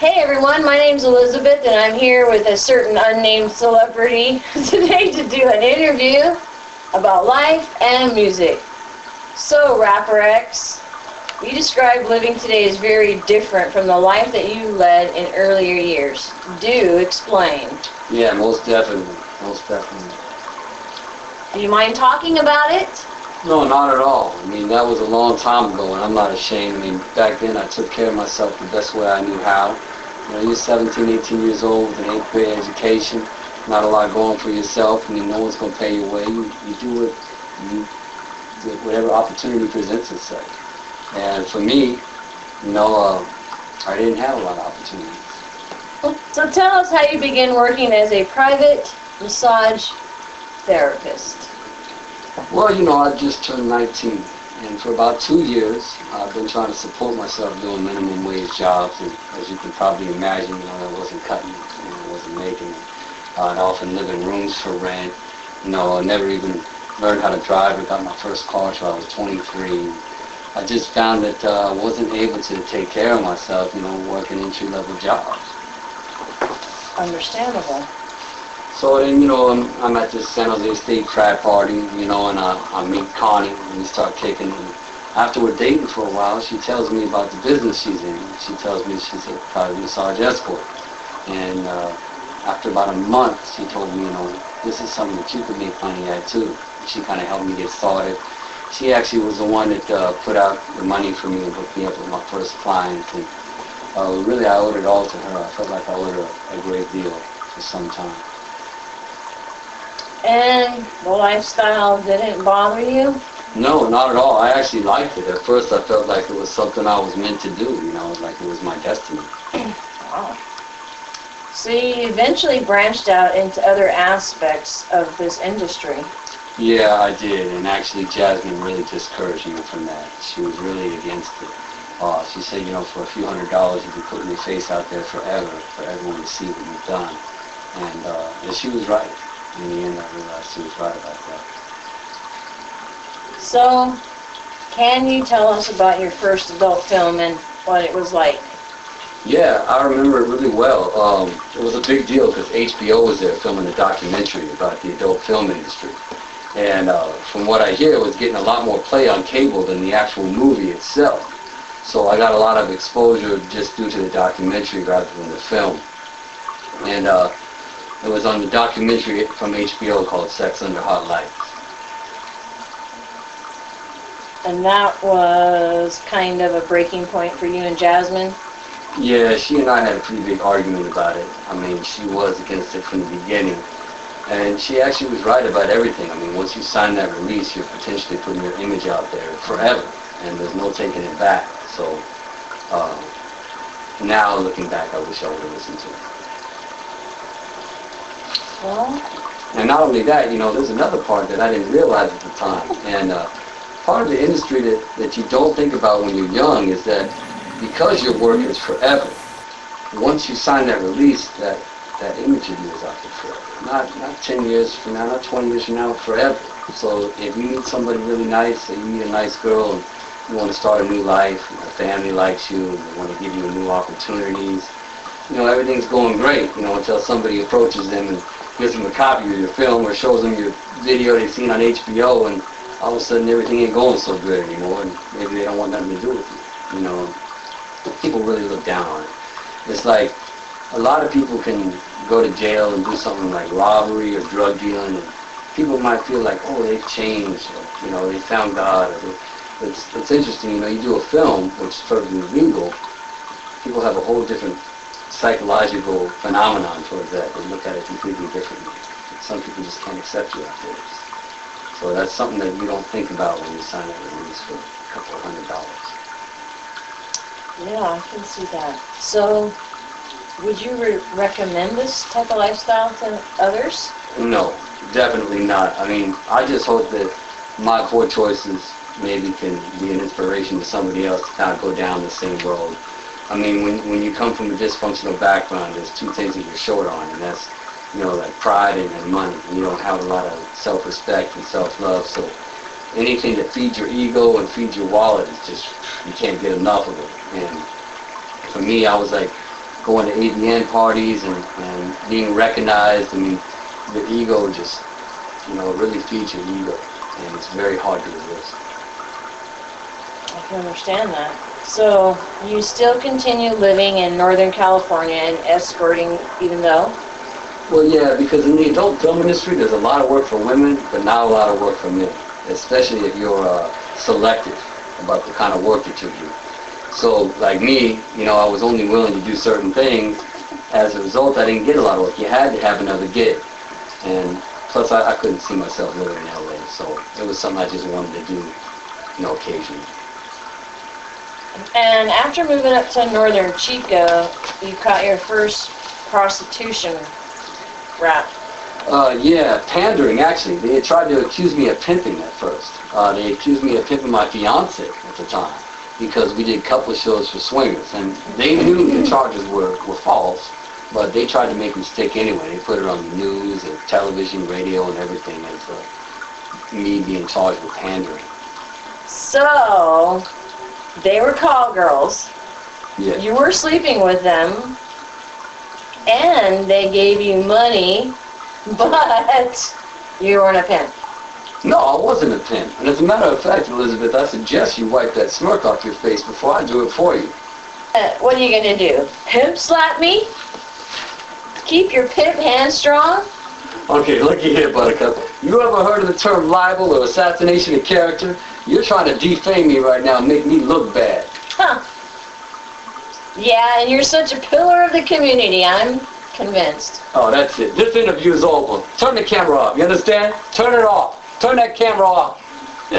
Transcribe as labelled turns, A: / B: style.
A: Hey everyone, my name's Elizabeth and I'm here with a certain unnamed celebrity today to do an interview about life and music. So, Rapper X, you describe living today as very different from the life that you led in earlier years. Do explain.
B: Yeah, most definitely. Most definitely.
A: Do you mind talking about it?
B: No, not at all. I mean, that was a long time ago, and I'm not ashamed. I mean, back then I took care of myself the best way I knew how. You know, you're 17, 18 years old with an 8th grade education, not a lot going for yourself. I mean, no one's going to pay your way. You do it, whatever opportunity presents itself. And for me, I didn't have a lot of opportunities.
A: So tell us how you began working as a private massage therapist.
B: Well, I just turned 19, and for about 2 years, I've been trying to support myself doing minimum wage jobs, and as you can probably imagine, I wasn't cutting it, I wasn't making it. I'd often live in rooms for rent. I never even learned how to drive. I got my first car until I was 23. I just found that I wasn't able to take care of myself, working entry-level jobs.
A: Understandable.
B: So then, I'm at this San Jose State frat party, and I meet Connie, and we start kicking. And after we're dating for a while, she tells me about the business she's in. She tells me she's a private massage escort. And after about a month, she told me, this is something that you could make money at too. She kind of helped me get started. She actually was the one that put out the money for me and hooked me up with my first client. And really, I owed it all to her. I felt like I owed her a great deal for some time.
A: And the lifestyle didn't bother you?
B: No, not at all. I actually liked it. At first I felt like it was something I was meant to do, like it was my destiny.
A: Wow. So you eventually branched out into other aspects of this industry.
B: Yeah, I did. And actually Jasmine really discouraged me from that. She was really against it. She said, for a few $100s you can put your face out there forever for everyone to see what you've done. And she was right. In the end, I realized she was right about that.
A: So, can you tell us about your first adult film and what it was like?
B: Yeah, I remember it really well. It was a big deal because HBO was there filming a documentary about the adult film industry. And from what I hear, it was getting a lot more play on cable than the actual movie itself. So I got a lot of exposure just due to the documentary rather than the film. And it was on the documentary from HBO called Sex Under Hot Lights.
A: And that was kind of a breaking point for you and Jasmine?
B: Yeah, she and I had a pretty big argument about it. I mean, she was against it from the beginning. And she actually was right about everything. I mean, once you sign that release, you're potentially putting your image out there forever. And there's no taking it back. So now looking back, I wish I would have listened to it.
A: Well,
B: and not only that, there's another part that I didn't realize at the time. And part of the industry that you don't think about when you're young is that because your work is forever, once you sign that release, that image of you is out there forever. Not 10 years from now, not 20 years from now, forever. So if you meet somebody really nice, or you meet a nice girl, and you want to start a new life, and the family likes you, and they want to give you new opportunities, everything's going great, until somebody approaches them and gives them a copy of your film or shows them your video they've seen on HBO, and all of a sudden everything ain't going so good anymore, and maybe they don't want nothing to do with you. People really look down on it. It's like a lot of people can go to jail and do something like robbery or drug dealing, and people might feel like, oh, they've changed, or, they found God. It's interesting, you do a film, which is perfectly legal, people have a whole different psychological phenomenon towards that. They look at it completely differently. Some people just can't accept you afterwards. So that's something that you don't think about when you sign a release for a couple of $100s.
A: yeah, I can see that. So, would you recommend this type of lifestyle to others?
B: No, definitely not. I mean, I just hope that my poor choices maybe can be an inspiration to somebody else to kind of go down the same road. I mean, when you come from a dysfunctional background, there's two things that you're short on, and that's, like pride and money. And you don't have a lot of self-respect and self-love, so anything that feeds your ego and feeds your wallet is just, you can't get enough of it. And for me, I was like, going to ABN parties and being recognized. I mean, the ego just, really feeds your ego, and it's very hard to resist.
A: I can understand that. So you still continue living in Northern California and escorting even though?
B: Well, yeah, because in the adult film industry, there's a lot of work for women, but not a lot of work for men, especially if you're selective about the kind of work that you do. So, like me, I was only willing to do certain things. As a result, I didn't get a lot of work. You had to have another gig. And plus, I couldn't see myself living in LA, so it was something I just wanted to do, occasionally.
A: And after moving up to Northern Chico, you caught your first prostitution rap.
B: Yeah, pandering, actually. They had tried to accuse me of pimping at first. They accused me of pimping my fiance at the time because we did couple shows for swingers. And they knew the charges were false, but they tried to make me stick anyway. They put it on the news and television, radio, and everything as me being charged with pandering.
A: So, they were call girls.
B: Yeah.
A: You were sleeping with them, and they gave you money, but you weren't a pimp.
B: No, I wasn't a pimp. And as a matter of fact, Elizabeth, I suggest you wipe that smirk off your face before I do it for you.
A: What are you going to do? Pimp slap me? Keep your pimp hand strong?
B: Okay, looky here, Buttercup. You ever heard of the term libel or assassination of character? You're trying to defame me right now and make me look bad.
A: Huh. Yeah, and you're such a pillar of the community, I'm convinced.
B: Oh, that's it. This interview is over. Turn the camera off. You understand? Turn it off. Turn that camera off.